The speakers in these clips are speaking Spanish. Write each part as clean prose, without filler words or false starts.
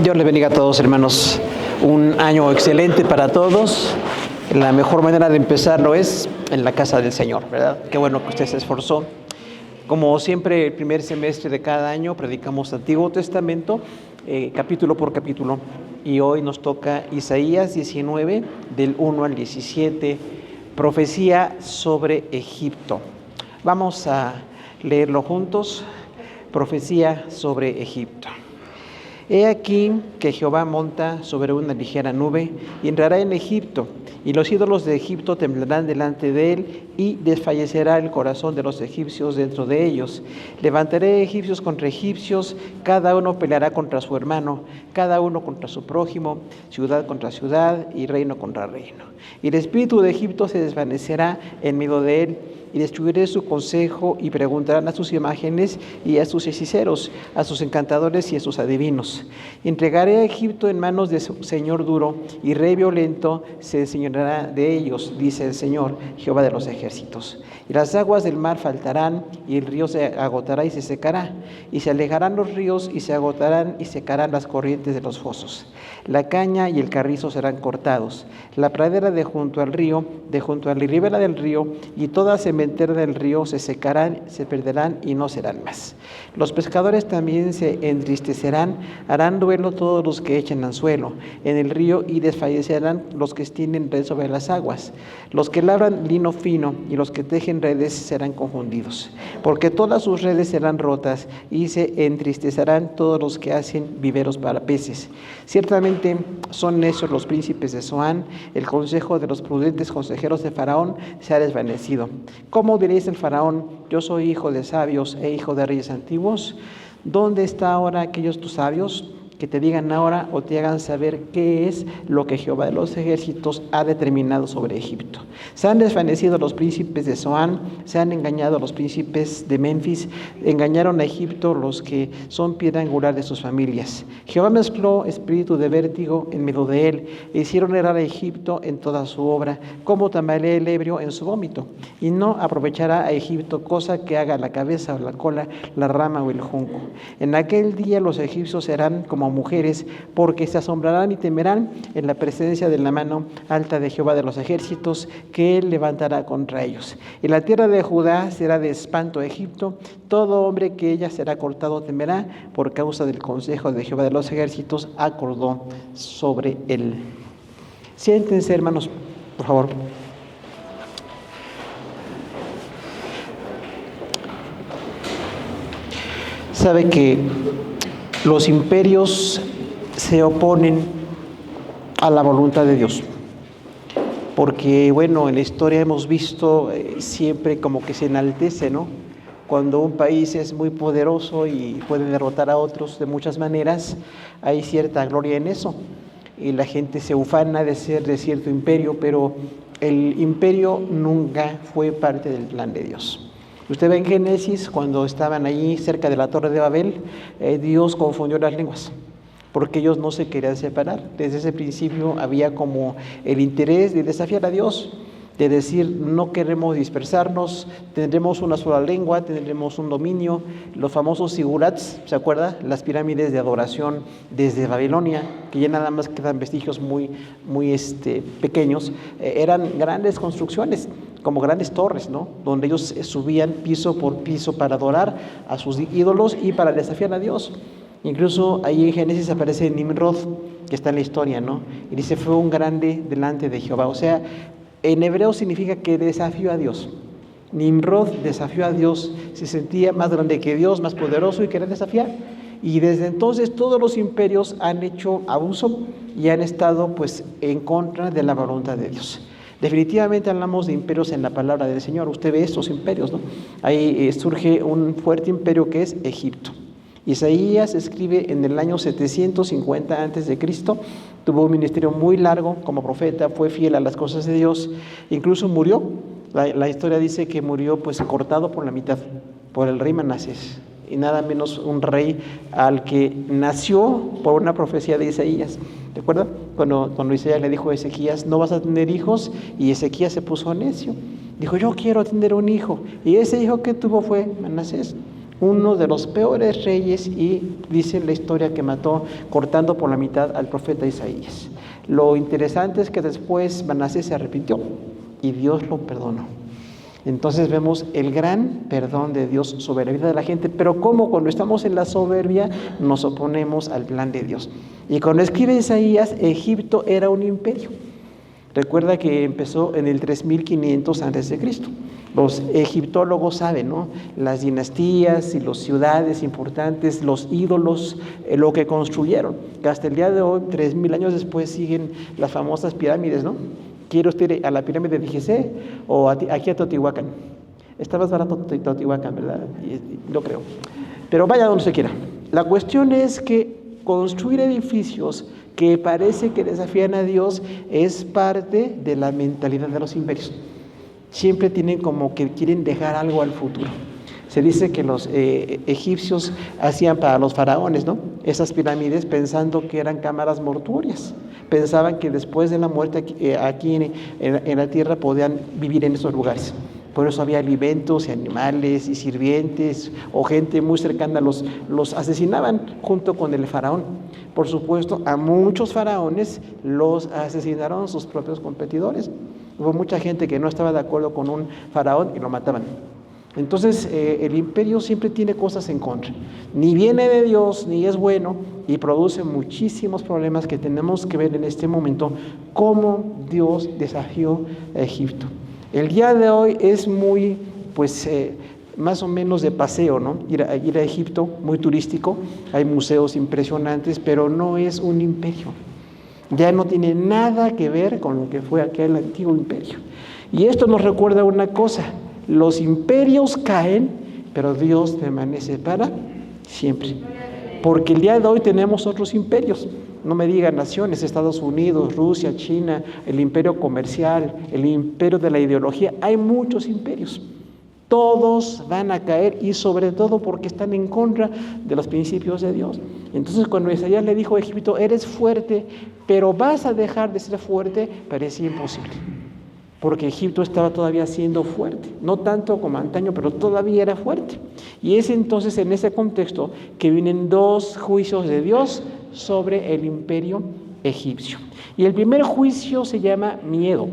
Dios les bendiga a todos, hermanos. Un año excelente para todos. La mejor manera de empezarlo es en la casa del Señor, ¿verdad? Qué bueno que usted se esforzó. Como siempre, el primer semestre de cada año predicamos Antiguo Testamento, capítulo por capítulo. Y hoy nos toca Isaías 19, del 1 al 17, profecía sobre Egipto. Vamos a leerlo juntos. Profecía sobre Egipto. He aquí que Jehová monta sobre una ligera nube y entrará en Egipto, y los ídolos de Egipto temblarán delante de él, y desfallecerá el corazón de los egipcios dentro de ellos. Levantaré egipcios contra egipcios, cada uno peleará contra su hermano, cada uno contra su prójimo, ciudad contra ciudad y reino contra reino. Y el espíritu de Egipto se desvanecerá en medio de él, y destruiré su consejo, y preguntarán a sus imágenes y a sus hechiceros, a sus encantadores y a sus adivinos. Entregaré a Egipto en manos de su señor duro, y rey violento se enseñoreará de ellos, dice el Señor, Jehová de los ejércitos. Y las aguas del mar faltarán, y el río se agotará y se secará, y se alejarán los ríos, y se agotarán y secarán las corrientes de los fosos. La caña y el carrizo serán cortados, la pradera de junto al río, de junto a la ribera del río, y toda sementera del río se secarán, se perderán y no serán más. Los pescadores también se entristecerán, harán duelo todos los que echen anzuelo en el río, y desfallecerán los que extienden red sobre las aguas. Los que labran lino fino y los que tejen redes serán confundidos, porque todas sus redes serán rotas, y se entristecerán todos los que hacen viveros para peces. Ciertamente son necios los príncipes de Zoán, el consejo de los prudentes consejeros de Faraón se ha desvanecido. ¿Cómo diréis el Faraón: yo soy hijo de sabios e hijo de reyes antiguos? ¿Dónde está ahora aquellos tus sabios que te digan ahora o te hagan saber qué es lo que Jehová de los ejércitos ha determinado sobre Egipto? Se han desvanecido los príncipes de Zoán, se han engañado los príncipes de Menfis, engañaron a Egipto los que son piedra angular de sus familias. Jehová mezcló espíritu de vértigo en medio de él, e hicieron errar a Egipto en toda su obra, como tambalea el ebrio en su vómito, y no aprovechará a Egipto cosa que haga la cabeza o la cola, la rama o el junco. En aquel día los egipcios serán como mujeres, porque se asombrarán y temerán en la presencia de la mano alta de Jehová de los ejércitos, que él levantará contra ellos. Y la tierra de Judá será de espanto a Egipto, todo hombre que ella será cortado temerá, por causa del consejo de Jehová de los ejércitos acordó sobre él. Siéntense, hermanos, por favor. Sabe que los imperios se oponen a la voluntad de Dios, porque bueno, en la historia hemos visto siempre como que se enaltece, ¿no? Cuando un país es muy poderoso y puede derrotar a otros de muchas maneras, hay cierta gloria en eso, y la gente se ufana de ser de cierto imperio, pero el imperio nunca fue parte del plan de Dios. Usted ve en Génesis, cuando estaban allí cerca de la Torre de Babel, Dios confundió las lenguas, porque ellos no se querían separar. Desde ese principio había como el interés de desafiar a Dios, de decir: no queremos dispersarnos, tendremos una sola lengua, tendremos un dominio. Los famosos zigurats, ¿se acuerda? Las pirámides de adoración desde Babilonia, que ya nada más quedan vestigios muy pequeños, eran grandes construcciones, como grandes torres, ¿no? Donde ellos subían piso por piso para adorar a sus ídolos y para desafiar a Dios. Incluso ahí en Génesis aparece Nimrod, que está en la historia, ¿no? Y dice: fue un grande delante de Jehová. O sea, en hebreo significa que desafió a Dios. Nimrod desafió a Dios, se sentía más grande que Dios, más poderoso, y quería desafiar. Y desde entonces todos los imperios han hecho abuso y han estado pues en contra de la voluntad de Dios. Definitivamente hablamos de imperios en la palabra del Señor. Usted ve estos imperios, ¿no? Ahí surge un fuerte imperio que es Egipto. Isaías escribe en el año 750 a.C., tuvo un ministerio muy largo como profeta, fue fiel a las cosas de Dios, incluso murió. La historia dice que murió pues cortado por la mitad, por el rey Manasés, y nada menos un rey al que nació por una profecía de Isaías. ¿De acuerdo? Cuando Isaías le dijo a Ezequías: no vas a tener hijos, y Ezequías se puso necio. Dijo: yo quiero tener un hijo. Y ese hijo que tuvo fue Manasés. uno de los peores reyes, y dice la historia que mató cortando por la mitad al profeta Isaías. Lo interesante es que después Manasés se arrepintió y Dios lo perdonó. Entonces vemos el gran perdón de Dios sobre la vida de la gente, pero cómo cuando estamos en la soberbia nos oponemos al plan de Dios. Y cuando escribe Isaías, Egipto era un imperio. Recuerda que empezó en el 3500 a.C. Los egiptólogos saben, ¿no? Las dinastías y las ciudades importantes, los ídolos, lo que construyeron. Que hasta el día de hoy, 3000 años después, siguen las famosas pirámides, ¿no? ¿Quiere usted ir a la pirámide de Gizeh o aquí a Teotihuacán? Está más barato Teotihuacán, ¿verdad? No creo. Pero vaya donde se quiera. La cuestión es que construir edificios que parece que desafían a Dios es parte de la mentalidad de los imperios. Siempre tienen como que quieren dejar algo al futuro. Se dice que los egipcios hacían para los faraones, ¿no? Esas pirámides pensando que eran cámaras mortuorias. Pensaban que después de la muerte aquí en la tierra podían vivir en esos lugares. Por eso había alimentos y animales y sirvientes o gente muy cercana, los asesinaban junto con el faraón. Por supuesto, a muchos faraones los asesinaron sus propios competidores. Hubo mucha gente que no estaba de acuerdo con un faraón y lo mataban. Entonces, el imperio siempre tiene cosas en contra. Ni viene de Dios, ni es bueno, y produce muchísimos problemas que tenemos que ver en este momento, cómo Dios desafió a Egipto. El día de hoy es muy, más o menos de paseo, ¿no? Ir a Egipto, muy turístico, hay museos impresionantes, pero no es un imperio. Ya no tiene nada que ver con lo que fue aquel antiguo imperio. Y esto nos recuerda una cosa: los imperios caen, pero Dios permanece para siempre. Porque el día de hoy tenemos otros imperios. No me digan naciones, Estados Unidos, Rusia, China, el imperio comercial, el imperio de la ideología. Hay muchos imperios. Todos van a caer, y sobre todo porque están en contra de los principios de Dios. Entonces, cuando Isaías le dijo a Egipto, eres fuerte, pero vas a dejar de ser fuerte, parecía imposible. Porque Egipto estaba todavía siendo fuerte, no tanto como antaño, pero todavía era fuerte. Y es entonces en ese contexto que vienen dos juicios de Dios sobre el imperio egipcio. Y el primer juicio se llama miedo.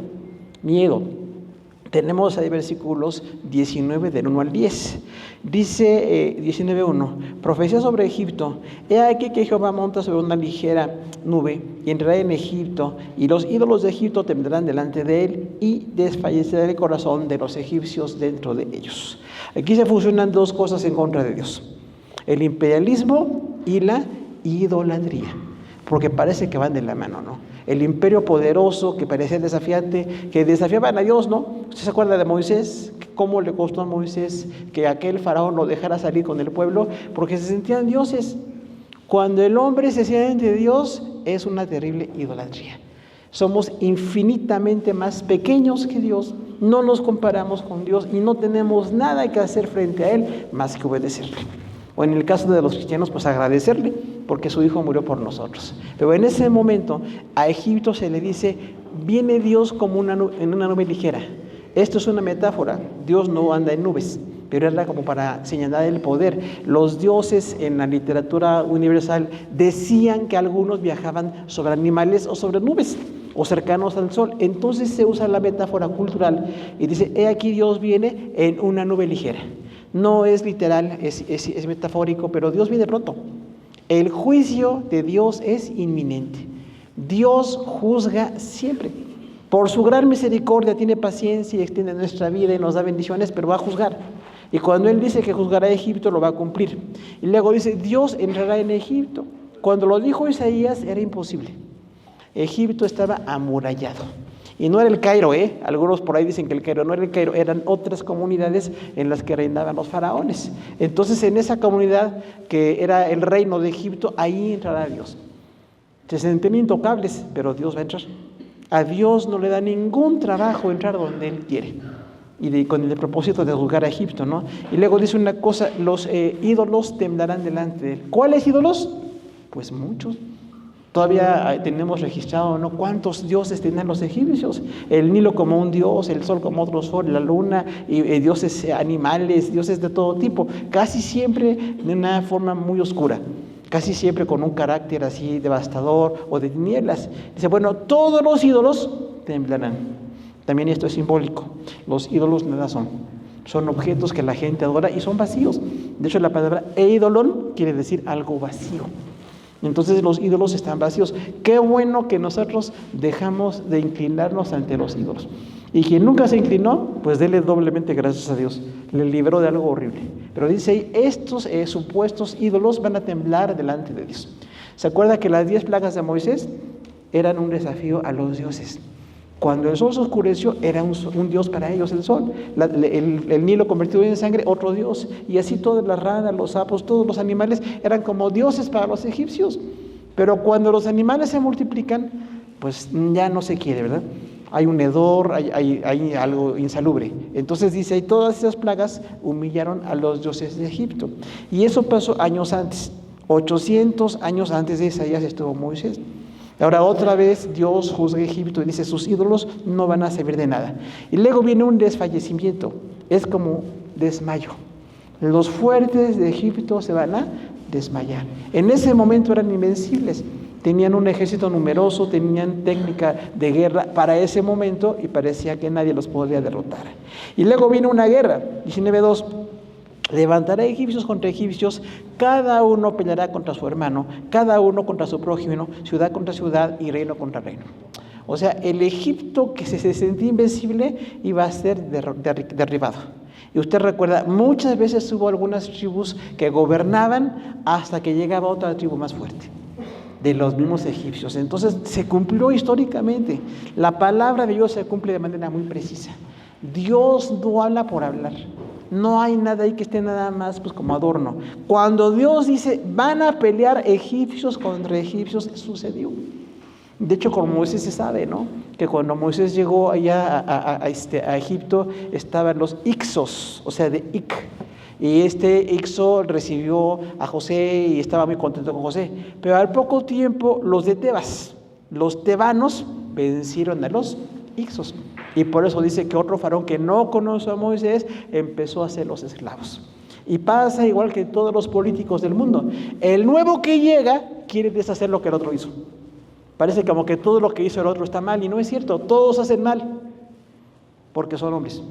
Tenemos ahí versículos 19 del 1 al 10. Dice 19:1, profecía sobre Egipto. He aquí que Jehová monta sobre una ligera nube y entrará en Egipto, y los ídolos de Egipto temblarán delante de él, y desfallecerá el corazón de los egipcios dentro de ellos. Aquí se fusionan dos cosas en contra de Dios: el imperialismo y la idolatría, porque parece que van de la mano, ¿no? El imperio poderoso que parecía desafiante, que desafiaban a Dios, ¿no? ¿Usted se acuerda de Moisés? ¿Cómo le costó a Moisés que aquel faraón lo dejara salir con el pueblo? Porque se sentían dioses. Cuando el hombre se siente Dios, es una terrible idolatría. Somos infinitamente más pequeños que Dios, no nos comparamos con Dios y no tenemos nada que hacer frente a Él más que obedecerle. O en el caso de los cristianos, pues agradecerle porque su Hijo murió por nosotros. Pero en ese momento a Egipto se le dice, viene Dios como en una nube ligera. Esto es una metáfora, Dios no anda en nubes, pero era como para señalar el poder. Los dioses en la literatura universal decían que algunos viajaban sobre animales o sobre nubes o cercanos al sol. Entonces se usa la metáfora cultural y dice, he aquí Dios viene en una nube ligera. No es literal, es metafórico, pero Dios viene pronto. El juicio de Dios es inminente. Dios juzga siempre. Por su gran misericordia tiene paciencia y extiende nuestra vida y nos da bendiciones, pero va a juzgar. Y cuando Él dice que juzgará a Egipto, lo va a cumplir. Y luego dice, Dios entrará en Egipto. Cuando lo dijo Isaías, era imposible. Egipto estaba amurallado. Y no era el Cairo, algunos por ahí dicen que el Cairo no era el Cairo, eran otras comunidades en las que reinaban los faraones. Entonces en esa comunidad que era el reino de Egipto, ahí entrará Dios. Se sentían intocables, pero Dios va a entrar. A Dios no le da ningún trabajo entrar donde Él quiere. Y con el propósito de juzgar a Egipto, ¿no? Y luego dice una cosa, los ídolos temblarán delante de Él. ¿Cuáles ídolos? Pues muchos. Todavía tenemos registrado, ¿no?, cuántos dioses tenían los egipcios. El Nilo como un dios, el sol como otro sol, la luna, y dioses animales, dioses de todo tipo. Casi siempre de una forma muy oscura. Casi siempre con un carácter así devastador o de tinieblas. Dice, bueno, todos los ídolos temblarán. También esto es simbólico. Los ídolos nada son. Son objetos que la gente adora y son vacíos. De hecho, la palabra eidolon quiere decir algo vacío. Entonces los ídolos están vacíos. Qué bueno que nosotros dejamos de inclinarnos ante los ídolos. Y quien nunca se inclinó, pues dele doblemente gracias a Dios. Le libró de algo horrible. Pero dice ahí, estos supuestos ídolos van a temblar delante de Dios. ¿Se acuerda que las 10 plagas de Moisés eran un desafío a los dioses? Cuando el sol se oscureció, era un dios para ellos el sol. El Nilo convertido en sangre, otro dios. Y así todas las ranas, los sapos, todos los animales eran como dioses para los egipcios. Pero cuando los animales se multiplican, pues ya no se quiere, ¿verdad? Hay un hedor, hay algo insalubre. Entonces dice, y todas esas plagas humillaron a los dioses de Egipto. Y eso pasó años antes. 800 años antes de Isaías estuvo Moisés. Ahora otra vez Dios juzga a Egipto y dice, sus ídolos no van a servir de nada. Y luego viene un desfallecimiento, es como desmayo. Los fuertes de Egipto se van a desmayar. En ese momento eran invencibles, tenían un ejército numeroso, tenían técnica de guerra para ese momento y parecía que nadie los podría derrotar. Y luego viene una guerra, 19:2. Levantará egipcios contra egipcios, cada uno peleará contra su hermano, cada uno contra su prójimo, ciudad contra ciudad y reino contra reino. O sea, el Egipto que se sentía invencible iba a ser derribado. Y usted recuerda, muchas veces hubo algunas tribus que gobernaban hasta que llegaba otra tribu más fuerte, de los mismos egipcios. Entonces se cumplió históricamente. La palabra de Dios se cumple de manera muy precisa. Dios no habla por hablar. No hay nada ahí que esté nada más pues como adorno. Cuando Dios dice, van a pelear egipcios contra egipcios, sucedió. De hecho, con Moisés se sabe, ¿no?, que cuando Moisés llegó allá a Egipto, estaban los Ixos, o sea, de Ic. Y Ixo recibió a José y estaba muy contento con José. Pero al poco tiempo, los de Tebas, los tebanos, vencieron a los Ixos. Y por eso dice que otro faraón que no conoció a Moisés empezó a hacer los esclavos. Y pasa igual que todos los políticos del mundo. El nuevo que llega quiere deshacer lo que el otro hizo. Parece como que todo lo que hizo el otro está mal, y no es cierto. Todos hacen mal porque son hombres,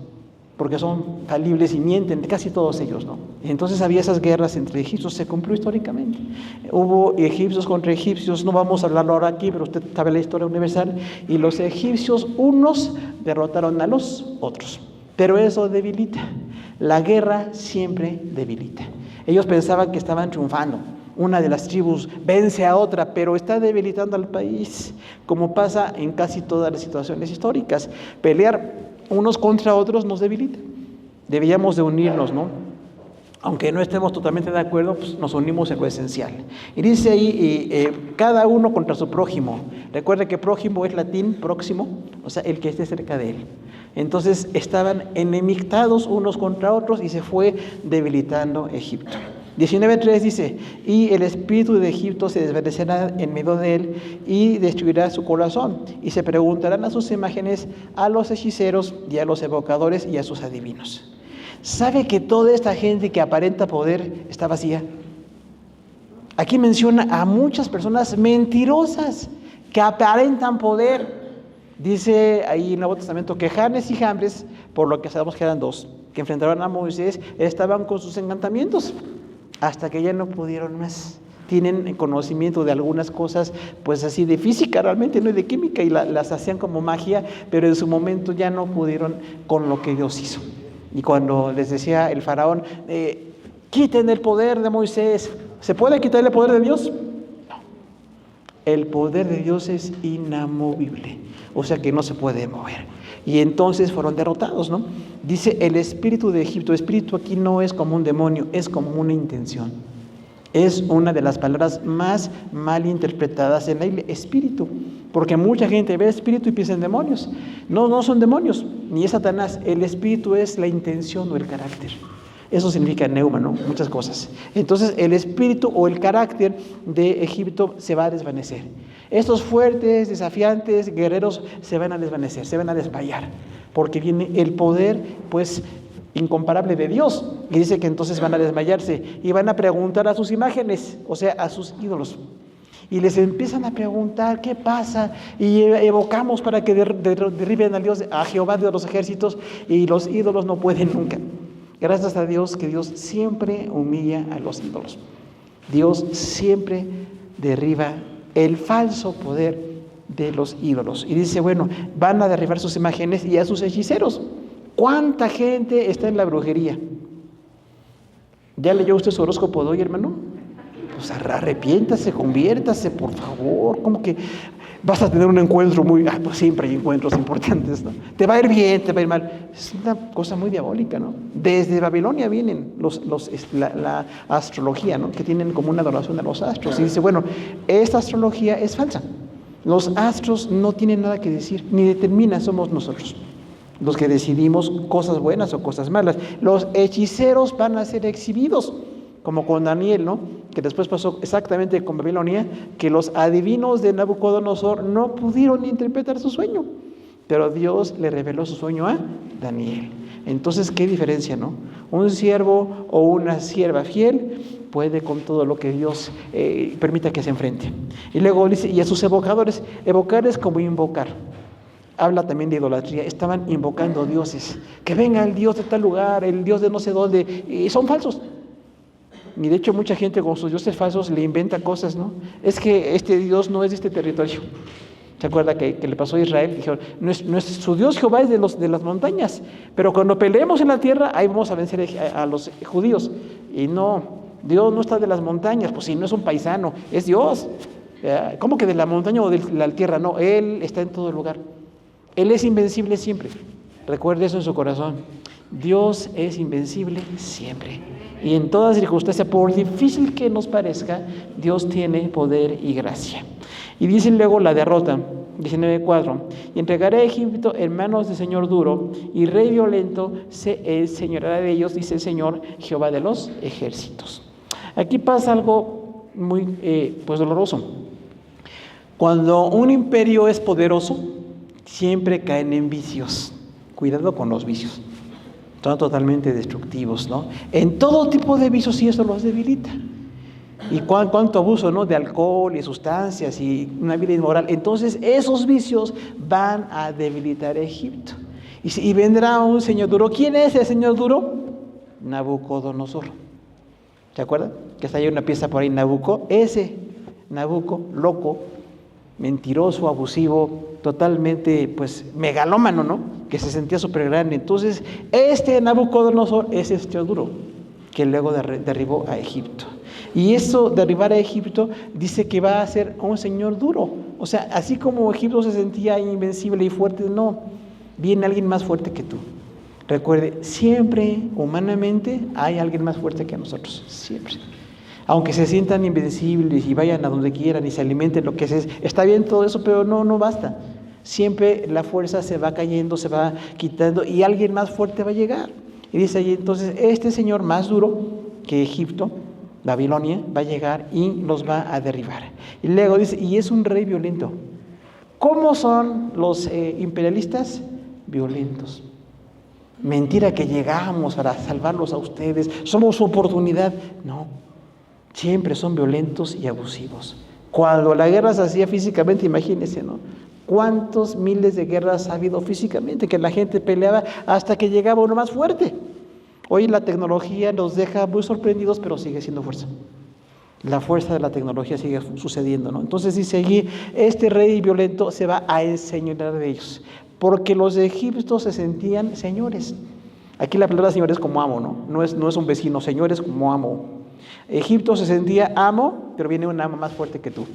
porque son falibles y mienten, casi todos ellos, ¿no? Entonces había esas guerras entre egipcios, se cumplió históricamente. Hubo egipcios contra egipcios, no vamos a hablarlo ahora aquí, pero usted sabe la historia universal, y los egipcios unos derrotaron a los otros. Pero eso debilita. La guerra siempre debilita. Ellos pensaban que estaban triunfando. Una de las tribus vence a otra, pero está debilitando al país, como pasa en casi todas las situaciones históricas. Pelear unos contra otros nos debilita. Debíamos de unirnos, ¿no? Aunque no estemos totalmente de acuerdo, pues nos unimos en lo esencial. Y dice ahí, cada uno contra su prójimo. Recuerde que prójimo es latín, próximo, o sea, el que esté cerca de él. Entonces estaban enemistades unos contra otros y se fue debilitando Egipto. 19:3 dice, y el espíritu de Egipto se desvanecerá en medio de él y destruirá su corazón, y se preguntarán a sus imágenes, a los hechiceros y a los evocadores y a sus adivinos. ¿Sabe que toda esta gente que aparenta poder está vacía? Aquí menciona a muchas personas mentirosas que aparentan poder. Dice ahí en el Nuevo Testamento que Janes y Jambres, por lo que sabemos que eran dos, que enfrentaron a Moisés, estaban con sus encantamientos, hasta que ya no pudieron más. Tienen conocimiento de algunas cosas, pues así de física realmente, no de química, y las hacían como magia, pero en su momento ya no pudieron con lo que Dios hizo. Y cuando les decía el faraón, quiten el poder de Moisés, ¿se puede quitar el poder de Dios? No. El poder de Dios es inamovible, o sea que no se puede mover. Y entonces fueron derrotados, ¿no? Dice el espíritu de Egipto. Espíritu aquí no es como un demonio, es como una intención. Es una de las palabras más mal interpretadas en la Biblia, espíritu. Porque mucha gente ve espíritu y piensa en demonios. No son demonios, ni es Satanás. El espíritu es la intención o el carácter. Eso significa neuma, ¿no? Muchas cosas. Entonces el espíritu o el carácter de Egipto se va a desvanecer. Estos fuertes, desafiantes, guerreros se van a desvanecer, se van a desmayar, porque viene el poder, pues, incomparable de Dios. Y dice que entonces van a desmayarse y van a preguntar a sus imágenes, o sea, a sus ídolos. Y les empiezan a preguntar qué pasa, y evocamos para que derriben al Dios, a Jehová de los ejércitos, y los ídolos no pueden nunca. Gracias a Dios que Dios siempre humilla a los ídolos. Dios siempre derriba el falso poder de los ídolos. Y dice, bueno, van a derribar sus imágenes y a sus hechiceros. ¿Cuánta gente está en la brujería? ¿Ya leyó usted su horóscopo de hoy, hermano? Pues arrepiéntase, conviértase, por favor. ¿Cómo que vas a tener un encuentro muy... pues siempre hay encuentros importantes, ¿no? Te va a ir bien, te va a ir mal. Es una cosa muy diabólica, ¿no? Desde Babilonia vienen la astrología, ¿no? Que tienen como una adoración a los astros. Y dice, bueno, esta astrología es falsa. Los astros no tienen nada que decir, ni determinan, somos nosotros los que decidimos cosas buenas o cosas malas. Los hechiceros van a ser exhibidos, como con Daniel, ¿no? Que después pasó exactamente con Babilonia, que los adivinos de Nabucodonosor no pudieron interpretar su sueño, pero Dios le reveló su sueño a Daniel. Entonces, ¿qué diferencia, no? Un siervo o una sierva fiel puede con todo lo que Dios permita que se enfrente. Y luego dice, y a sus evocadores, evocar es como invocar. Habla también de idolatría, estaban invocando dioses, que venga el Dios de tal lugar, el Dios de no sé dónde, y son falsos. Y de hecho mucha gente con sus dioses falsos le inventa cosas, ¿no? Es que este Dios no es de este territorio. ¿Se acuerda que le pasó a Israel? Dijeron, su Dios Jehová es de las montañas, pero cuando peleemos en la tierra, ahí vamos a vencer a los judíos. Y no, Dios no está de las montañas, pues si no es un paisano, es Dios. ¿Cómo que de la montaña o de la tierra? No, Él está en todo lugar. Él es invencible siempre. Recuerde eso en su corazón. Dios es invencible siempre. Y en toda circunstancia, por difícil que nos parezca, Dios tiene poder y gracia. Y dice luego la derrota, 19:4. Y entregaré a Egipto en manos de señor duro y rey violento se enseñoreará de ellos, dice el Señor, Jehová de los ejércitos. Aquí pasa algo muy doloroso. Cuando un imperio es poderoso, siempre caen en vicios. Cuidado con los vicios. Son totalmente destructivos, ¿no? En todo tipo de vicios, y eso los debilita. Y cuánto abuso, ¿no? De alcohol y sustancias y una vida inmoral. Entonces esos vicios van a debilitar a Egipto. Y vendrá un señor duro. ¿Quién es el señor duro? Nabucodonosor. ¿Se acuerdan? Que está ahí una pieza por ahí, Nabucco. Ese Nabucco, loco, mentiroso, abusivo, totalmente, pues, megalómano, ¿no? Que se sentía súper grande. Entonces, este Nabucodonosor es este duro, que luego derribó a Egipto. Y eso, derribar a Egipto, dice que va a ser un señor duro. O sea, así como Egipto se sentía invencible y fuerte, no, viene alguien más fuerte que tú. Recuerde, siempre, humanamente, hay alguien más fuerte que nosotros, siempre. Aunque se sientan invencibles y vayan a donde quieran y se alimenten lo que es, está bien todo eso, pero no basta. Siempre la fuerza se va cayendo, se va quitando y alguien más fuerte va a llegar. Y dice ahí entonces, este señor más duro que Egipto, Babilonia, va a llegar y los va a derribar. Y luego dice, y es un rey violento. ¿Cómo son los imperialistas? Violentos. Mentira que llegamos para salvarlos a ustedes, somos su oportunidad. No. Siempre son violentos y abusivos. Cuando la guerra se hacía físicamente, imagínense, ¿no? ¿Cuántos miles de guerras ha habido físicamente? Que la gente peleaba hasta que llegaba uno más fuerte. Hoy la tecnología nos deja muy sorprendidos, pero sigue siendo fuerza. La fuerza de la tecnología sigue sucediendo, ¿no? Entonces dice allí, este rey violento se va a enseñorear de ellos, porque los egipcios se sentían señores. Aquí la palabra señor es como amo, ¿no? No es un vecino, señor es como amo. Egipto se sentía amo, pero viene un amo más fuerte que tú.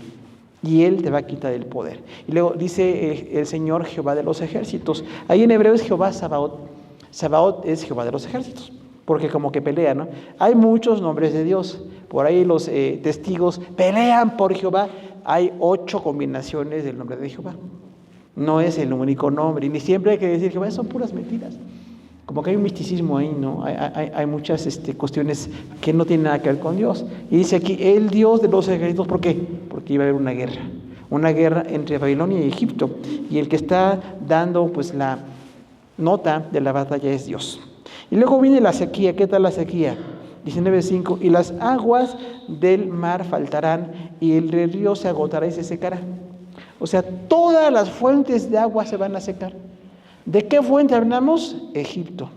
Y él te va a quitar el poder. Y luego dice el Señor Jehová de los ejércitos. Ahí en hebreo es Jehová Sabaoth. Sabaoth es Jehová de los ejércitos, porque como que pelea, ¿no? Hay muchos nombres de Dios. Por ahí los testigos pelean por Jehová. Hay 8 combinaciones del nombre de Jehová. No es el único nombre. Y ni siempre hay que decir Jehová, son puras mentiras. como que hay un misticismo ahí, ¿no? Hay muchas cuestiones que no tienen nada que ver con Dios. Y dice aquí, el Dios de los ejércitos, ¿por qué? Porque iba a haber una guerra entre Babilonia y Egipto. Y el que está dando pues la nota de la batalla es Dios. Y luego viene la sequía. ¿Qué tal la sequía? 19:5, y las aguas del mar faltarán y el río se agotará y se secará. O sea, todas las fuentes de agua se van a secar. ¿De qué fuente hablamos? Egipto.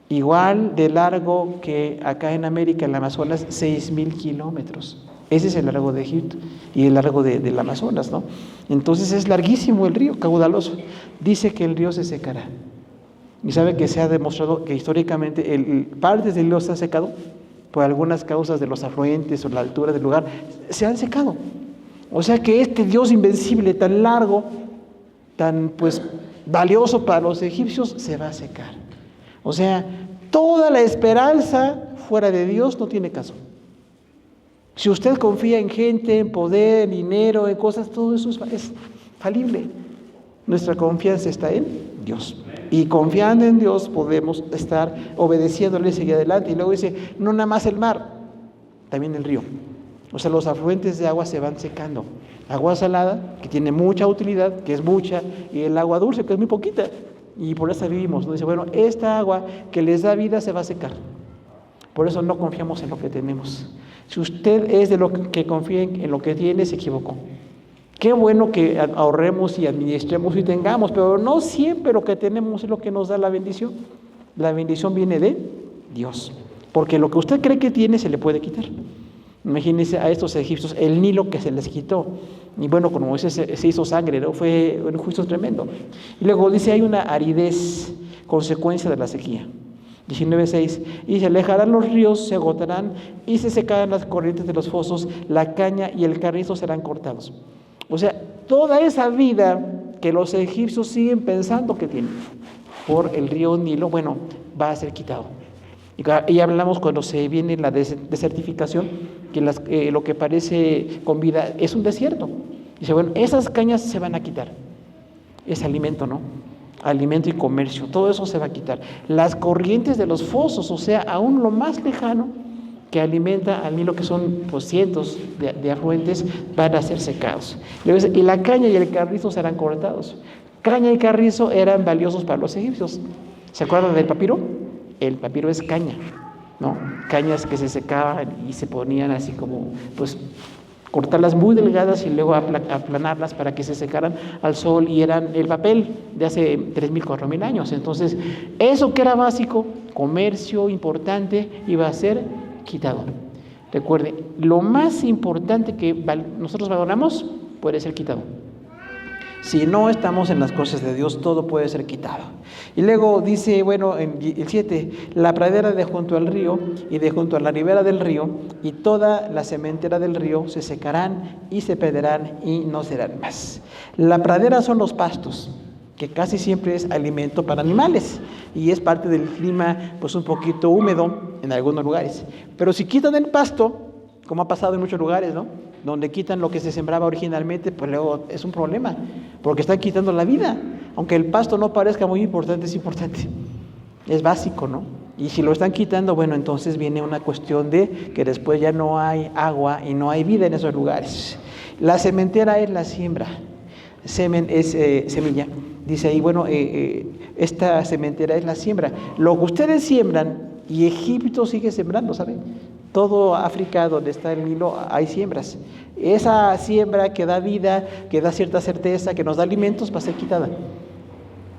Igual de largo que acá en América, en el Amazonas, 6,000 kilómetros. Ese es el largo de Egipto y el largo del Amazonas, ¿no? Entonces es larguísimo el río, caudaloso. Dice que el río se secará. Y sabe que se ha demostrado que históricamente partes del río se han secado por algunas causas de los afluentes o la altura del lugar, se han secado. O sea que este Dios invencible, tan largo, tan pues valioso para los egipcios, se va a secar. O sea, toda la esperanza fuera de Dios no tiene caso. Si usted confía en gente, en poder, en dinero, en cosas, todo eso es falible. Nuestra confianza está en Dios. Y confiando en Dios podemos estar obedeciéndole y seguir adelante. Y luego dice, no nada más el mar, también el río. O sea, los afluentes de agua se van secando. Agua salada, que tiene mucha utilidad, que es mucha, y el agua dulce, que es muy poquita. Y por eso vivimos, ¿no? Dice, bueno, esta agua que les da vida se va a secar. Por eso no confiamos en lo que tenemos. Si usted es de lo que confía en lo que tiene, se equivocó. Qué bueno que ahorremos y administremos y tengamos, pero no siempre lo que tenemos es lo que nos da la bendición. La bendición viene de Dios, porque lo que usted cree que tiene se le puede quitar. Imagínense a estos egipcios el Nilo que se les quitó. Y bueno, como Moisés se hizo sangre, ¿no? Fue un juicio tremendo. Y luego dice, hay una aridez, consecuencia de la sequía. 19:6, y se alejarán los ríos, se agotarán y se secarán las corrientes de los fosos, la caña y el carrizo serán cortados. O sea, toda esa vida que los egipcios siguen pensando que tienen por el río Nilo, bueno, va a ser quitado. Y hablamos cuando se viene la desertificación, que lo que parece con vida es un desierto. Dice, bueno, esas cañas se van a quitar. Es alimento, ¿no? Alimento y comercio, todo eso se va a quitar. Las corrientes de los fosos, o sea, aún lo más lejano que alimenta al Nilo, que son pues, cientos de afluentes, van a ser secados. Y la caña y el carrizo serán cortados. Caña y carrizo eran valiosos para los egipcios. ¿Se acuerdan del papiro? El papiro es caña, ¿no? Cañas que se secaban y se ponían así como, pues, cortarlas muy delgadas y luego aplanarlas para que se secaran al sol, y eran el papel de hace 3,000, 4,000 años. Entonces, eso que era básico, comercio importante, iba a ser quitado. Recuerde, lo más importante que nosotros valoramos puede ser quitado. Si no estamos en las cosas de Dios, todo puede ser quitado. Y luego dice, bueno, en el 7, la pradera de junto al río y de junto a la ribera del río y toda la sementera del río se secarán y se perderán y no serán más. La pradera son los pastos, que casi siempre es alimento para animales y es parte del clima pues un poquito húmedo en algunos lugares. Pero si quitan el pasto, como ha pasado en muchos lugares, ¿no?, donde quitan lo que se sembraba originalmente, pues luego es un problema, porque están quitando la vida. Aunque el pasto no parezca muy importante, es importante, es básico, ¿no? Y si lo están quitando, bueno, entonces viene una cuestión de que después ya no hay agua y no hay vida en esos lugares. La sementera es la siembra, semen es semilla. Dice ahí, bueno, esta sementera es la siembra. Lo que ustedes siembran, y Egipto sigue sembrando, ¿saben? Todo África, donde está el Nilo, hay siembras. Esa siembra que da vida, que da cierta certeza, que nos da alimentos, va a ser quitada.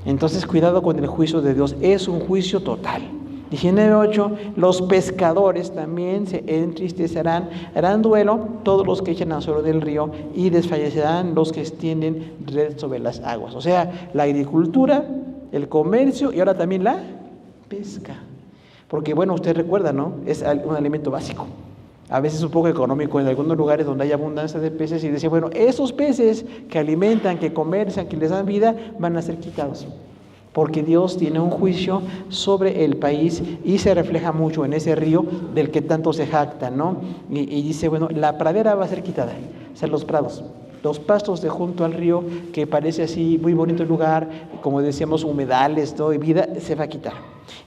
Entonces, cuidado con el juicio de Dios. Es un juicio total. 19:8, los pescadores también se entristecerán, harán duelo todos los que echan anzuelo del río y desfallecerán los que extienden red sobre las aguas. O sea, la agricultura, el comercio y ahora también la pesca. Porque bueno, usted recuerda, ¿no? Es un alimento básico. A veces un poco económico en algunos lugares donde hay abundancia de peces, y decía, bueno, esos peces que alimentan, que comercian, que les dan vida, van a ser quitados. Porque Dios tiene un juicio sobre el país y se refleja mucho en ese río del que tanto se jactan, ¿no? Y dice, bueno, la pradera va a ser quitada, o sea, los prados. Los pastos de junto al río, que parece así muy bonito el lugar, como decíamos, humedales, todo y vida, se va a quitar.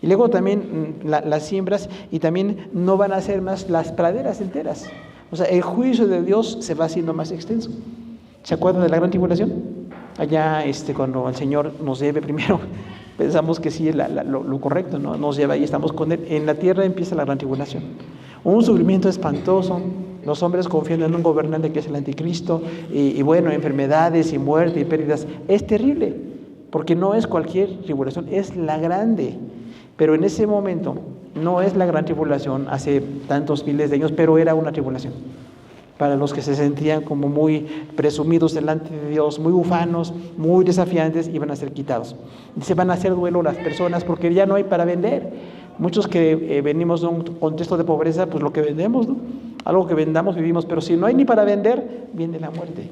Y luego también las siembras, y también no van a ser más las praderas enteras. O sea, el juicio de Dios se va haciendo más extenso. ¿Se acuerdan de la gran tribulación? Allá cuando el Señor nos lleve primero, pensamos que sí es lo correcto, ¿no? Nos lleva y estamos con Él. En la tierra empieza la gran tribulación. Un sufrimiento espantoso, los hombres confiando en un gobernante que es el anticristo, y bueno, enfermedades y muerte y pérdidas. Es terrible, porque no es cualquier tribulación, es la grande. Pero en ese momento no es la gran tribulación hace tantos miles de años, pero era una tribulación. Para los que se sentían como muy presumidos delante de Dios, muy ufanos, muy desafiantes, iban a ser quitados. Se van a hacer duelo las personas porque ya no hay para vender. Muchos que venimos de un contexto de pobreza, pues lo que vendemos, ¿no? Algo que vendamos vivimos, pero si no hay ni para vender, viene la muerte,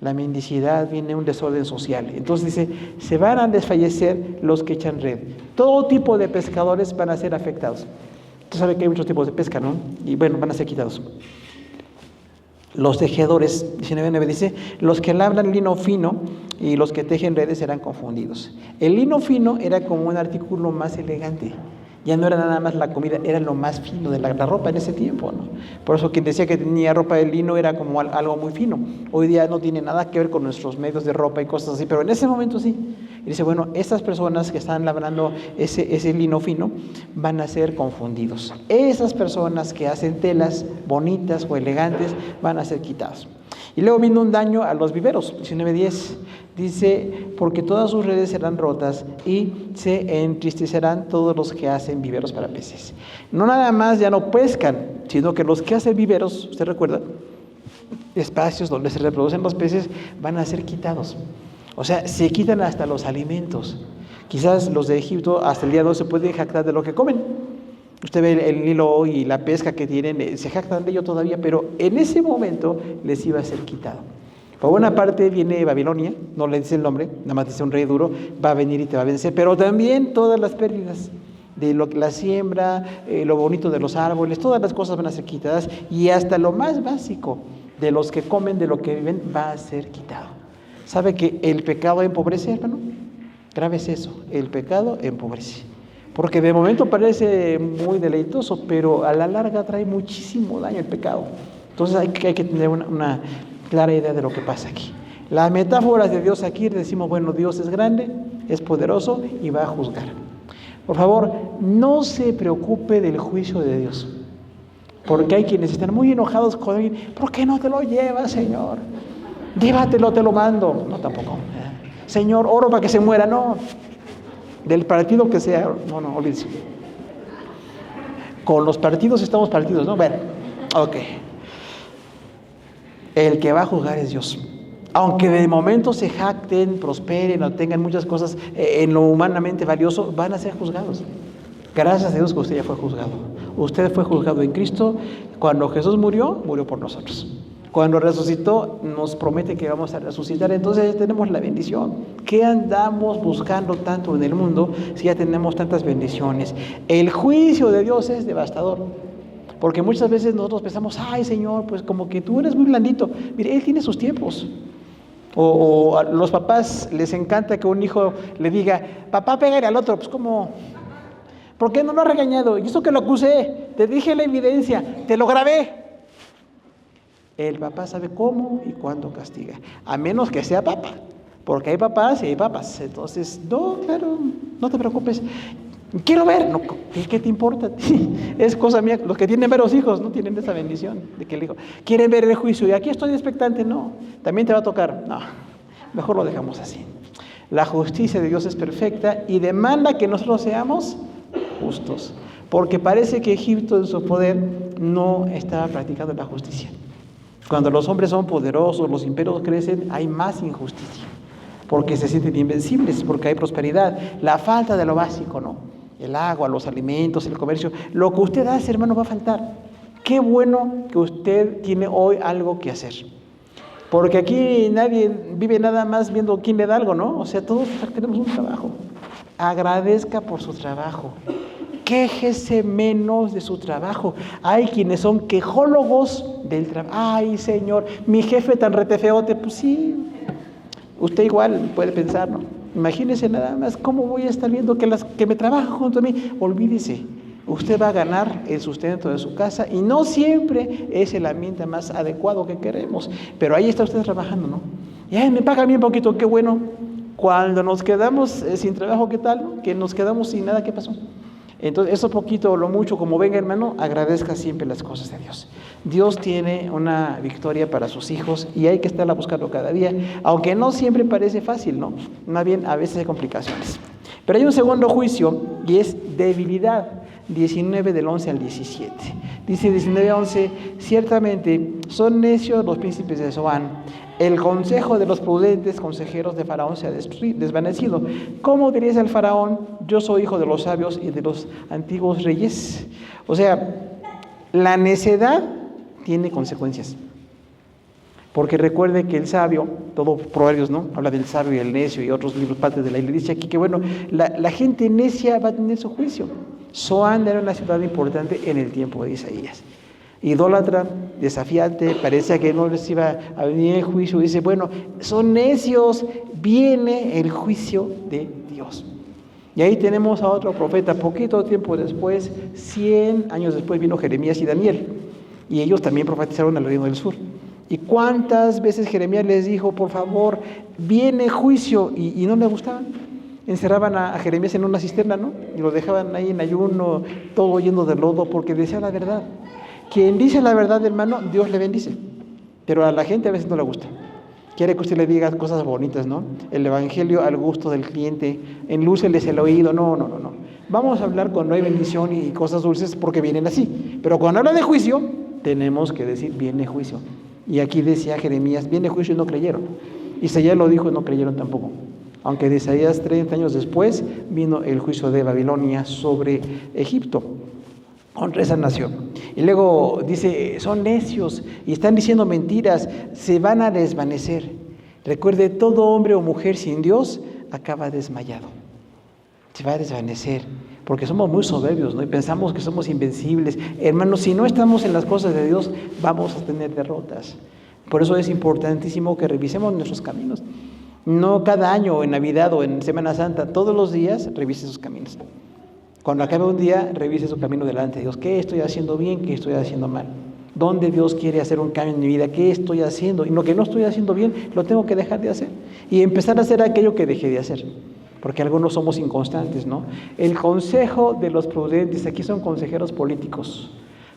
la mendicidad, viene un desorden social. Entonces dice, se van a desfallecer los que echan red. Todo tipo de pescadores van a ser afectados. Usted sabe que hay muchos tipos de pesca, ¿no? Y bueno, van a ser quitados. Los tejedores, 19:9 dice, los que labran lino fino y los que tejen redes serán confundidos. El lino fino era como un artículo más elegante. Ya no era nada más la comida, era lo más fino de la ropa en ese tiempo, ¿no? Por eso quien decía que tenía ropa de lino era como algo muy fino. Hoy día no tiene nada que ver con nuestros medios de ropa y cosas así, pero en ese momento sí. Y dice, bueno, estas personas que están labrando ese lino fino van a ser confundidos. Esas personas que hacen telas bonitas o elegantes van a ser quitadas. Y luego viene un daño a los viveros, 19:10. Dice, porque todas sus redes serán rotas y se entristecerán todos los que hacen viveros para peces. No nada más ya no pescan, sino que los que hacen viveros, usted recuerda, espacios donde se reproducen los peces, van a ser quitados. O sea, se quitan hasta los alimentos. Quizás los de Egipto hasta el día de hoy se pueden jactar de lo que comen. Usted ve el hilo y la pesca que tienen, se jactan de ello todavía, pero en ese momento les iba a ser quitado. Por una parte viene Babilonia, no le dice el nombre, nada más dice un rey duro, va a venir y te va a vencer, pero también todas las pérdidas de la siembra, lo bonito de los árboles, todas las cosas van a ser quitadas y hasta lo más básico de los que comen, de lo que viven, va a ser quitado. ¿Sabe que el pecado empobrece, hermano? Grave es eso, el pecado empobrece. Porque de momento parece muy deleitoso, pero a la larga trae muchísimo daño el pecado. Entonces hay que tener una clara idea de lo que pasa aquí. Las metáforas de Dios aquí decimos, bueno, Dios es grande, es poderoso y va a juzgar. Por favor, no se preocupe del juicio de Dios, porque hay quienes están muy enojados con alguien. ¿Por qué no te lo llevas, Señor? Llévatelo, te lo mando. No, tampoco. Señor, oro para que se muera. No, del partido que sea. No, olvídese. Con los partidos estamos partidos, ¿no? Bueno, ok. El que va a juzgar es Dios. Aunque de momento se jacten, prosperen o tengan muchas cosas en lo humanamente valioso, van a ser juzgados. Gracias a Dios que usted ya fue juzgado. Usted fue juzgado en Cristo. Cuando Jesús murió, murió por nosotros. Cuando resucitó, nos promete que vamos a resucitar. Entonces ya tenemos la bendición. ¿Qué andamos buscando tanto en el mundo si ya tenemos tantas bendiciones? El juicio de Dios es devastador. Porque muchas veces nosotros pensamos, ay Señor, pues como que tú eres muy blandito. Mire, Él tiene sus tiempos. O a los papás les encanta que un hijo le diga, papá, pégale al otro. Pues como, ¿por qué no lo ha regañado? Y eso que lo acusé, te dije la evidencia, te lo grabé. El papá sabe cómo y cuándo castiga, a menos que sea papa, porque hay papás y hay papas. Entonces, no, claro, no te preocupes. Quiero ver, no, ¿qué te importa? Es cosa mía. Los que tienen varios hijos no tienen esa bendición de que el hijo quiere ver el juicio y aquí estoy expectante. No, también te va a tocar. No, mejor lo dejamos así. La justicia de Dios es perfecta y demanda que nosotros seamos justos, porque parece que Egipto en su poder no estaba practicando la justicia. Cuando los hombres son poderosos, los imperios crecen, hay más injusticia, porque se sienten invencibles, porque hay prosperidad. La falta de lo básico, ¿no? El agua, los alimentos, el comercio. Lo que usted hace, hermano, va a faltar. Qué bueno que usted tiene hoy algo que hacer. Porque aquí nadie vive nada más viendo quién le da algo, ¿no? O sea, todos tenemos un trabajo. Agradezca por su trabajo. quéjese menos de su trabajo. Hay quienes son quejólogos del trabajo. Ay, Señor, mi jefe tan retefeote. Pues sí, usted igual puede pensar, ¿no? Imagínese nada más cómo voy a estar viendo que me trabajan junto a mí. Olvídese, usted va a ganar el sustento de su casa y no siempre es el ambiente más adecuado que queremos. Pero ahí está usted trabajando, ¿no? Y ay, me paga bien poquito, qué bueno. Cuando nos quedamos sin trabajo, ¿qué tal? Que nos quedamos sin nada, ¿qué pasó? Entonces, eso poquito o lo mucho, como venga, hermano, agradezca siempre las cosas de Dios. Dios tiene una victoria para sus hijos y hay que estarla buscando cada día, aunque no siempre parece fácil, ¿no? Más bien, a veces hay complicaciones. Pero hay un segundo juicio y es debilidad. 19 del 11 al 17. Dice 19:11, ciertamente son necios los príncipes de Zoán. El consejo de los prudentes consejeros de Faraón se ha desvanecido. ¿Cómo dirías al Faraón, yo soy hijo de los sabios y de los antiguos reyes? O sea, la necedad tiene consecuencias. Porque recuerde que el sabio, todo Proverbios, ¿no? Habla del sabio y el necio y otros libros, partes de la Biblia. Dice aquí que, bueno, la gente necia va a tener su juicio. Zoán era una ciudad importante en el tiempo de Isaías. Idólatra, desafiante, parecía que no les iba a venir el juicio. Dice, bueno, son necios, viene el juicio de Dios. Y ahí tenemos a otro profeta, poquito tiempo después, 100 años después, vino Jeremías y Daniel. Y ellos también profetizaron al reino del sur. ¿Y cuántas veces Jeremías les dijo, por favor, viene juicio? Y no les gustaban. Encerraban a Jeremías en una cisterna, ¿no? Y lo dejaban ahí en ayuno, todo lleno de lodo, porque decía la verdad. Quien dice la verdad, hermano, Dios le bendice. Pero a la gente a veces no le gusta. Quiere que usted le diga cosas bonitas, ¿no? El evangelio al gusto del cliente, enlúceles el oído. No. Vamos a hablar cuando hay bendición y cosas dulces porque vienen así. Pero cuando habla de juicio, tenemos que decir, viene juicio. Y aquí decía Jeremías, viene juicio y no creyeron. Isaías lo dijo y no creyeron tampoco. Aunque de Isaías 30 años después vino el juicio de Babilonia sobre Egipto, contra esa nación. Y luego dice, son necios y están diciendo mentiras, se van a desvanecer. Recuerde, todo hombre o mujer sin Dios acaba desmayado. Se va a desvanecer, porque somos muy soberbios, ¿no? Y pensamos que somos invencibles. Hermanos, si no estamos en las cosas de Dios, vamos a tener derrotas. Por eso es importantísimo que revisemos nuestros caminos. No cada año, en Navidad o en Semana Santa, todos los días revise sus caminos. Cuando acabe un día, revise su camino delante de Dios. ¿Qué estoy haciendo bien? ¿Qué estoy haciendo mal? ¿Dónde Dios quiere hacer un cambio en mi vida? ¿Qué estoy haciendo? Y lo que no estoy haciendo bien, lo tengo que dejar de hacer. Y empezar a hacer aquello que dejé de hacer. Porque algunos somos inconstantes, ¿no? El consejo de los prudentes, aquí son consejeros políticos.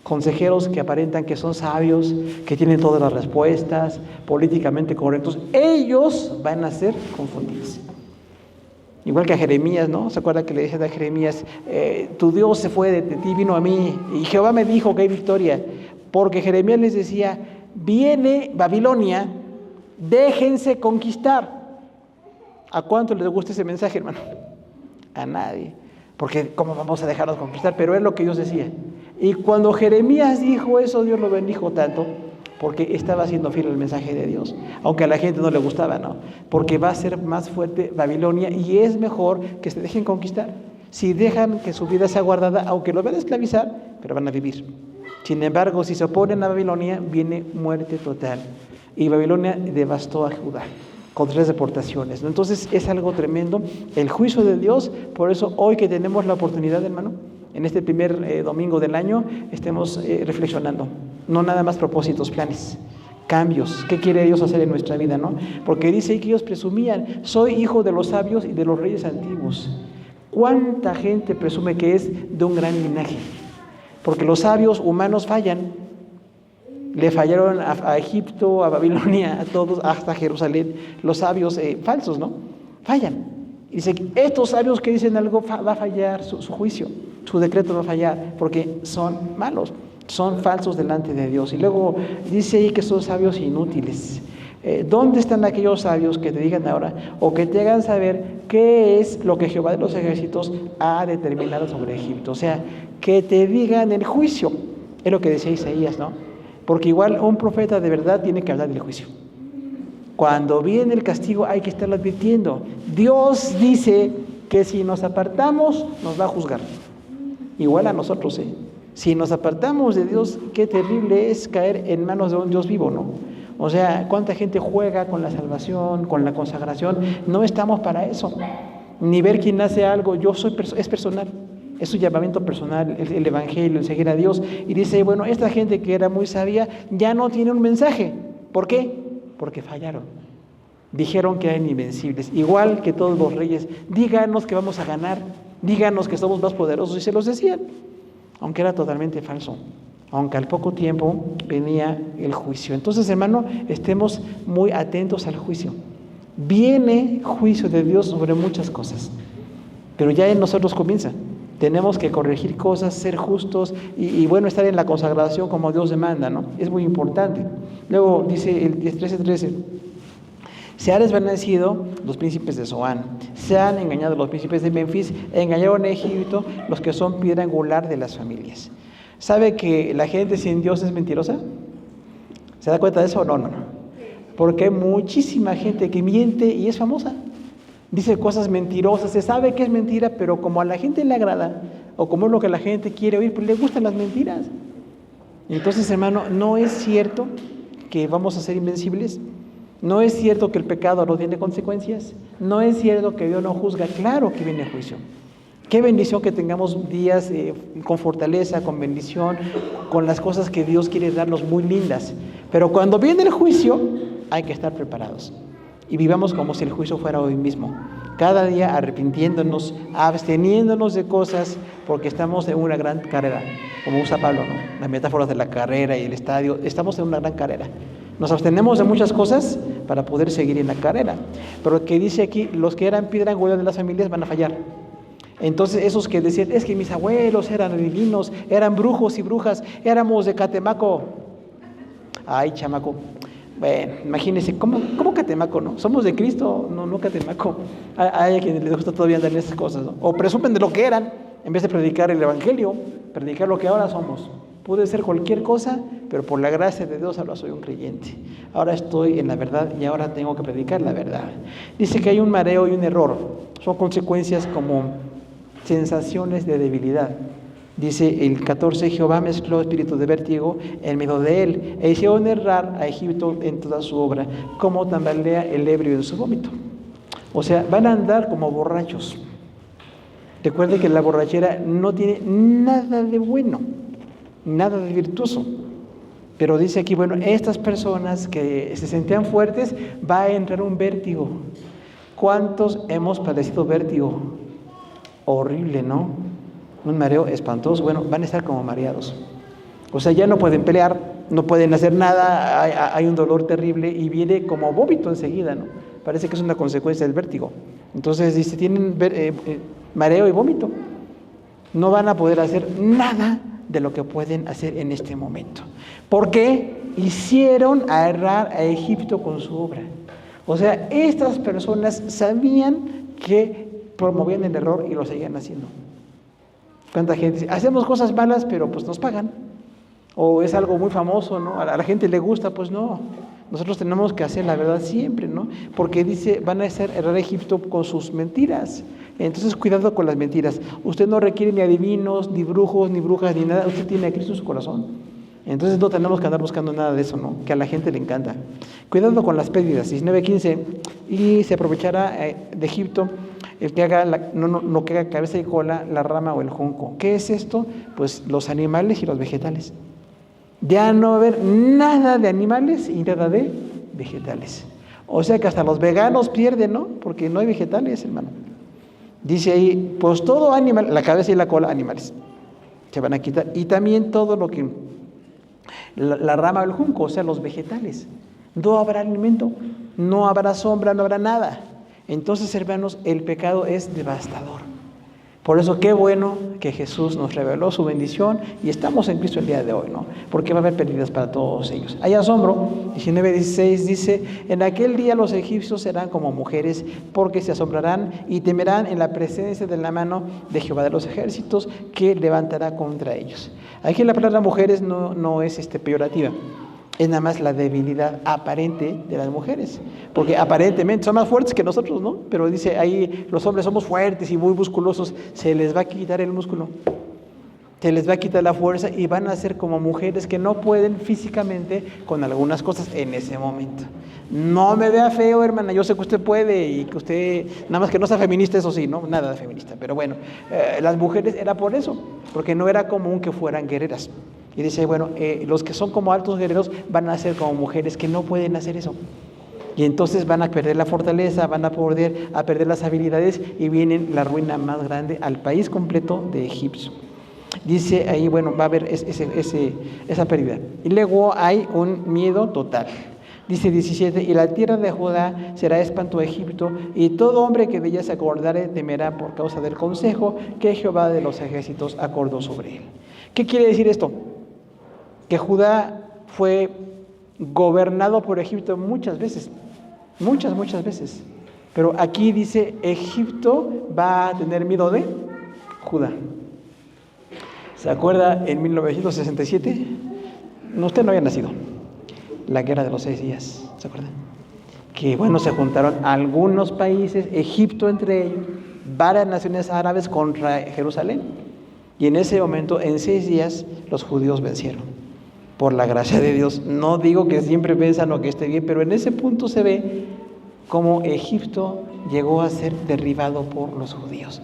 Consejeros que aparentan que son sabios, que tienen todas las respuestas, políticamente correctos. Ellos van a ser confundidos. Igual que a Jeremías, ¿no? ¿Se acuerda que le dije a Jeremías, tu Dios se fue de ti, vino a mí, y Jehová me dijo que hay victoria? Porque Jeremías les decía, viene Babilonia, déjense conquistar. ¿A cuánto les gusta ese mensaje, hermano? A nadie. Porque ¿cómo vamos a dejarnos conquistar? Pero es lo que Dios decía. Y cuando Jeremías dijo eso, Dios lo bendijo tanto, porque estaba siendo fiel al mensaje de Dios, aunque a la gente no le gustaba, ¿no? Porque va a ser más fuerte Babilonia y es mejor que se dejen conquistar. Si dejan que su vida sea guardada, aunque lo van a esclavizar, pero van a vivir. Sin embargo, si se oponen a Babilonia, viene muerte total. Y Babilonia devastó a Judá con 3 deportaciones, ¿no? Entonces es algo tremendo el juicio de Dios. Por eso hoy que tenemos la oportunidad, hermano, en este primer domingo del año, estemos reflexionando, no nada más propósitos, planes, cambios, qué quiere Dios hacer en nuestra vida, ¿no? Porque dice que ellos presumían, soy hijo de los sabios y de los reyes antiguos. ¿Cuánta gente presume que es de un gran linaje? Porque los sabios humanos fallan. Le fallaron a Egipto, a Babilonia, a todos, hasta Jerusalén. Los sabios falsos, ¿no? Fallan. Y dice, estos sabios que dicen algo va a fallar su juicio, su decreto va a fallar, porque son malos, son falsos delante de Dios. Y luego dice ahí que son sabios inútiles. ¿Dónde están aquellos sabios que te digan ahora o que te hagan saber qué es lo que Jehová de los ejércitos ha determinado sobre Egipto? O sea, que te digan el juicio. Es lo que decía Isaías, ¿no? Porque igual un profeta de verdad tiene que hablar del juicio. Cuando viene el castigo hay que estarlo advirtiendo. Dios dice que si nos apartamos nos va a juzgar. igual a nosotros, ¿eh? Si nos apartamos de Dios, qué terrible es caer en manos de un Dios vivo, ¿no? O sea, cuánta gente juega con la salvación, con la consagración. No estamos para eso. Ni ver quién hace algo. Es personal. Es un llamamiento personal, el evangelio, el seguir a Dios. Y dice, bueno, esta gente que era muy sabia ya no tiene un mensaje. ¿Por qué? Porque fallaron. Dijeron que eran invencibles. Igual que todos los reyes. Díganos que vamos a ganar. Díganos que somos más poderosos. Y se los decían. Aunque era totalmente falso. Aunque al poco tiempo venía el juicio. Entonces, hermano, estemos muy atentos al juicio. Viene juicio de Dios sobre muchas cosas. Pero ya en nosotros comienza. Tenemos que corregir cosas, ser justos y bueno, estar en la consagración como Dios demanda, ¿no? Es muy importante. Luego dice el 13:13. Se han desvanecido los príncipes de Zoán, se han engañado los príncipes de Memfis, engañaron a Egipto los que son piedra angular de las familias. ¿Sabe que la gente sin Dios es mentirosa? ¿Se da cuenta de eso? No. Porque hay muchísima gente que miente y es famosa. Dice cosas mentirosas, se sabe que es mentira, pero como a la gente le agrada, o como es lo que la gente quiere oír, pues le gustan las mentiras. Entonces, hermano, no es cierto que vamos a ser invencibles. No es cierto que el pecado no tiene consecuencias. No es cierto que Dios no juzga. Claro que viene juicio. Qué bendición que tengamos días con fortaleza, con bendición, con las cosas que Dios quiere darnos muy lindas. Pero cuando viene el juicio, hay que estar preparados. Y vivamos como si el juicio fuera hoy mismo. Cada día arrepintiéndonos, absteniéndonos de cosas, porque estamos en una gran carrera. Como usa Pablo, ¿no? Las metáforas de la carrera y el estadio. Estamos en una gran carrera. Nos abstenemos de muchas cosas para poder seguir en la carrera. Pero lo que dice aquí, los que eran piedra angular de las familias van a fallar. Entonces esos que decían, es que mis abuelos eran divinos, eran brujos y brujas, éramos de Catemaco. Ay, chamaco. Bueno, imagínense, ¿cómo Catemaco, no? Somos de Cristo, no Catemaco. Hay a quienes les gusta todavía andar en esas cosas, ¿no? O presumen de lo que eran, en vez de predicar el evangelio, predicar lo que ahora somos. Pude ser cualquier cosa, pero por la gracia de Dios ahora soy un creyente. Ahora estoy en la verdad y ahora tengo que predicar la verdad. Dice que hay un mareo y un error. Son consecuencias como sensaciones de debilidad. Dice el 14, Jehová mezcló espíritu de vértigo en medio de él, e hicieron errar a Egipto en toda su obra, como tambalea el ebrio en su vómito. O sea, van a andar como borrachos. Recuerde que la borrachera no tiene nada de bueno, nada de virtuoso. Pero dice aquí, bueno, estas personas que se sentían fuertes, va a entrar un vértigo. ¿Cuántos hemos padecido vértigo? Horrible, ¿no? Un mareo espantoso. Bueno, van a estar como mareados. O sea, ya no pueden pelear, no pueden hacer nada, hay un dolor terrible y viene como vómito enseguida, ¿no? Parece que es una consecuencia del vértigo. Entonces dice, tienen mareo y vómito. No van a poder hacer nada de lo que pueden hacer en este momento. ¿Por qué? Hicieron a errar a Egipto con su obra. O sea, estas personas sabían que promovían el error y lo seguían haciendo. ¿Cuánta gente dice, hacemos cosas malas, pero pues nos pagan? O es algo muy famoso, ¿no? A la gente le gusta, pues no. Nosotros tenemos que hacer la verdad siempre, ¿no? Porque dice, van a hacer errar a Egipto con sus mentiras. Entonces, cuidado con las mentiras. Usted no requiere ni adivinos, ni brujos, ni brujas, ni nada. Usted tiene a Cristo en su corazón. Entonces, no tenemos que andar buscando nada de eso, ¿no? Que a la gente le encanta. Cuidado con las pérdidas. 19:15. Y se aprovechará de Egipto el que haga, no que haga cabeza y cola, la rama o el junco. ¿Qué es esto? Pues los animales y los vegetales. Ya no va a haber nada de animales y nada de vegetales. O sea que hasta los veganos pierden, ¿no? Porque no hay vegetales, hermano. Dice ahí, pues todo animal, la cabeza y la cola, animales, se van a quitar. Y también todo lo que, la rama o el junco, o sea, los vegetales. No habrá alimento, no habrá sombra, no habrá nada. Entonces, hermanos, el pecado es devastador. Por eso, qué bueno que Jesús nos reveló su bendición y estamos en Cristo el día de hoy, ¿no? Porque va a haber pérdidas para todos ellos. Hay asombro. 19:16 dice, en aquel día los egipcios serán como mujeres, porque se asombrarán y temerán en la presencia de la mano de Jehová de los ejércitos, que levantará contra ellos. Aquí la palabra mujeres no es peyorativa. Es nada más la debilidad aparente de las mujeres, porque aparentemente son más fuertes que nosotros, ¿no? Pero dice ahí, los hombres somos fuertes y muy musculosos, se les va a quitar el músculo. Se les va a quitar la fuerza y van a ser como mujeres que no pueden físicamente con algunas cosas en ese momento. No me vea feo, hermana, yo sé que usted puede y que usted, nada más que no sea feminista, eso sí, no, nada de feminista, pero bueno, las mujeres era por eso, porque no era común que fueran guerreras. Y dice, bueno, los que son como altos guerreros van a ser como mujeres que no pueden hacer eso. Y entonces van a perder la fortaleza, van a perder las habilidades y viene la ruina más grande al país completo de Egipto. Dice ahí, bueno, va a haber esa pérdida. Y luego hay un miedo total. Dice 17, y la tierra de Judá será espanto a Egipto, y todo hombre que de ella se acordare temerá por causa del consejo que Jehová de los ejércitos acordó sobre él. ¿Qué quiere decir esto? Que Judá fue gobernado por Egipto muchas veces, muchas veces. Pero aquí dice, Egipto va a tener miedo de Judá. ¿Se acuerda en 1967? Usted no había nacido. La guerra de los 6 días, ¿se acuerdan? Que bueno, se juntaron algunos países, Egipto entre ellos, varias naciones árabes contra Jerusalén. Y en ese momento, en 6 días, los judíos vencieron. Por la gracia de Dios. No digo que siempre piensan o que esté bien, pero en ese punto se ve cómo Egipto llegó a ser derribado por los judíos.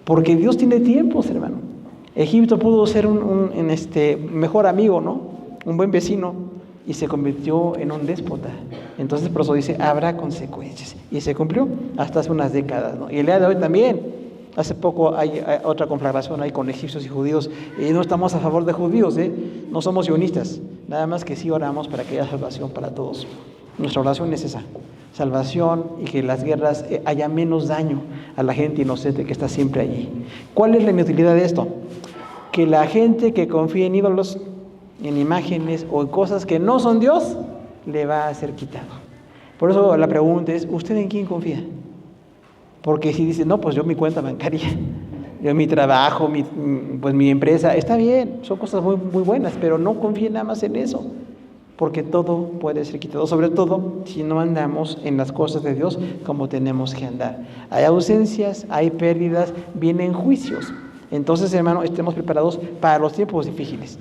Porque Dios tiene tiempos, hermano. Egipto pudo ser un mejor amigo, ¿no? Un buen vecino, y se convirtió en un déspota. Entonces, por eso dice, habrá consecuencias. Y se cumplió hasta hace unas décadas, ¿no? Y el día de hoy también. Hace poco hay otra conflagración ahí con egipcios y judíos, y no estamos a favor de judíos, no somos sionistas, nada más que sí oramos para que haya salvación para todos. Nuestra oración es esa, salvación y que las guerras haya menos daño a la gente inocente que está siempre allí. ¿Cuál es la inutilidad de esto? Que la gente que confía en ídolos, en imágenes o en cosas que no son Dios, le va a ser quitado. Por eso la pregunta es, ¿usted en quién confía? Porque si dice, no, pues yo mi cuenta bancaria, yo mi trabajo, mi empresa, está bien, son cosas muy, muy buenas, pero no confíe nada más en eso, porque todo puede ser quitado, sobre todo si no andamos en las cosas de Dios como tenemos que andar. Hay ausencias, hay pérdidas, vienen juicios. Entonces, hermano, estemos preparados para los tiempos difíciles.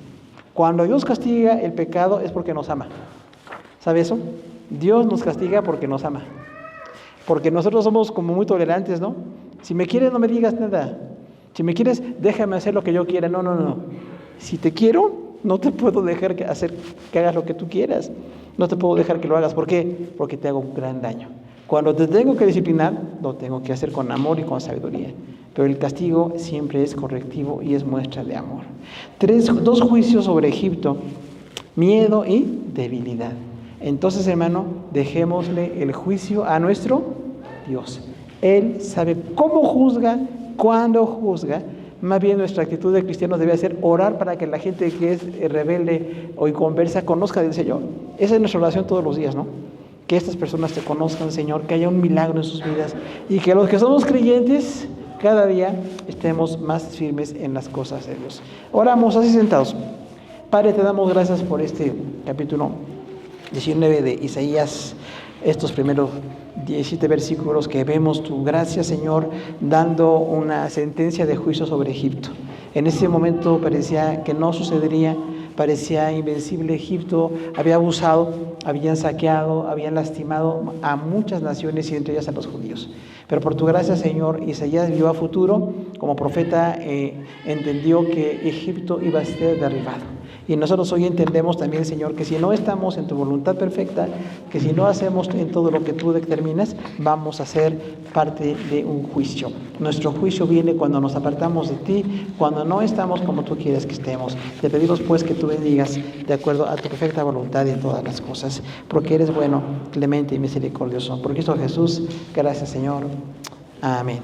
Cuando Dios castiga el pecado es porque nos ama. ¿Sabe eso? Dios nos castiga porque nos ama. Porque nosotros somos como muy tolerantes, ¿no? Si me quieres, no me digas nada. Si me quieres, déjame hacer lo que yo quiera. No. Si te quiero, no te puedo dejar que hagas lo que tú quieras. No te puedo dejar que lo hagas. ¿Por qué? Porque te hago un gran daño. Cuando te tengo que disciplinar, lo tengo que hacer con amor y con sabiduría. Pero el castigo siempre es correctivo y es muestra de amor. 2 juicios sobre Egipto: miedo y debilidad. Entonces, hermano, dejémosle el juicio a nuestro Dios. Él sabe cómo juzga, cuándo juzga. Más bien nuestra actitud de cristianos debe ser orar para que la gente que es rebelde o inconversa conozca del Señor. Esa es nuestra oración todos los días, ¿no? Que estas personas te conozcan, Señor, que haya un milagro en sus vidas y que los que somos creyentes cada día estemos más firmes en las cosas de Dios. Oramos así sentados. Padre, te damos gracias por este capítulo 19 de Isaías, estos primeros 17 versículos que vemos tu gracia, Señor, dando una sentencia de juicio sobre Egipto. En ese momento parecía que no sucedería, parecía invencible. Egipto había abusado, habían saqueado, habían lastimado a muchas naciones y entre ellas a los judíos. Pero por tu gracia, Señor, Isaías vio a futuro, como profeta entendió que Egipto iba a ser derribado. Y nosotros hoy entendemos también, Señor, que si no estamos en tu voluntad perfecta, que si no hacemos en todo lo que tú determinas, vamos a ser parte de un juicio. Nuestro juicio viene cuando nos apartamos de ti, cuando no estamos como tú quieres que estemos. Te pedimos pues que tú bendigas de acuerdo a tu perfecta voluntad en todas las cosas, porque eres bueno, clemente y misericordioso. Por Cristo Jesús, gracias, Señor. Amén.